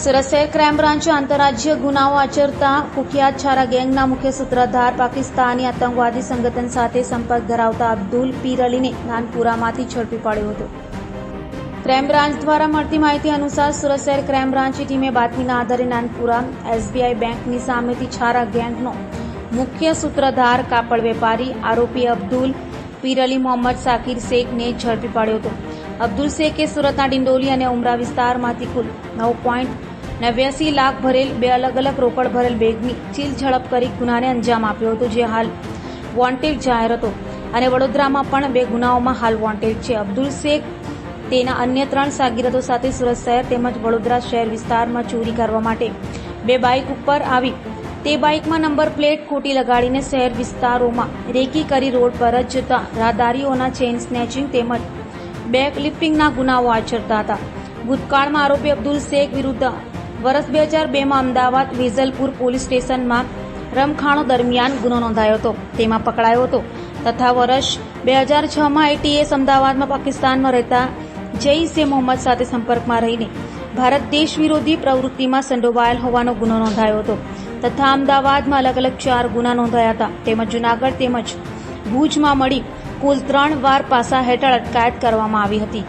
સુરત શહેર ક્રાઇમ બ્રાન્ચે આંતરરાજ્ય ગુનાઓ આચરતા કુખ્યાત છારા ગેંગના મુખ્ય સૂત્રધાર પાકિસ્તાની આતંકવાદી સંગઠન સાથે સંપર્ક ધરાવતા અબ્દુલ પીર અલીને નાનપુરામાંથી ઝડપી પાડ્યો હતો. ક્રાઇમ બ્રાન્ચ દ્વારા મળતી માહિતી અનુસાર સુરત શહેર ક્રાઇમ બ્રાન્ચની ટીમે બાતમીના આધારે નાનપુરા એસબીઆઈ બેંકની સામેથી છારા ગેંગનો મુખ્ય સૂત્રધાર કાપડ વેપારી આરોપી અબ્દુલ પીર અલી મોહમ્મદ સાકિર શેખને ઝડપી પાડ્યો હતો. અબ્દુલ શેખે સુરતના ડિંડોલી અને ઉમરા વિસ્તારમાંથી કુલ 9.89 લાખ ભરેલ બે અલગ અલગ રોકડ ભરેલ બેગની ચીલ ઝડપ કરી ગુનાને અંજામ આપ્યો હતો, જે હાલ વોન્ટેડ જાહેર હતો અને વડોદરામાં પણ 2 ગુનાઓમાં હાલ વોન્ટેડ છે. અબ્દુલ શેખ તેના અન્ય 3 સાગીરતો સાથે સુરત શહેર તેમજ વડોદરા શહેર વિસ્તારમાં ચોરી કરવા માટે 2 બાઇક ઉપર આવી તે બાઇકમાં નંબર પ્લેટ ખોટી લગાડીને શહેર વિસ્તારોમાં રેકી કરી રોડ પર જ જતા રાહદારીઓના ચેઇન સ્નેચિંગ તેમજ બેગ લિફ્ટિંગના ગુનાઓ આચરતા હતા. ભૂતકાળમાં આરોપી અબ્દુલ શેખ વિરુદ્ધ વર્ષ 2002માં અમદાવાદ વેજલપુર પોલીસ સ્ટેશનમાં રમખાણો દરમિયાન ગુનો નોંધાયો હતો, તેમાં પકડાયો હતો તથા વર્ષ 2006માં એટીએસ અમદાવાદમાં પાકિસ્તાનમાં રહેતા જૈશ એ મોહમ્મદ સાથે સંપર્કમાં રહીને ભારત દેશ વિરોધી પ્રવૃત્તિમાં સંડોવાયેલ હોવાનો ગુનો નોંધાયો હતો તથા અમદાવાદમાં અલગ અલગ 4 ગુના નોંધાયા હતા. તેમજ જૂનાગઢ તેમજ ભુજમાં મળી કુલ 3 વાર પાસા હેઠળ અટકાયત કરવામાં આવી હતી.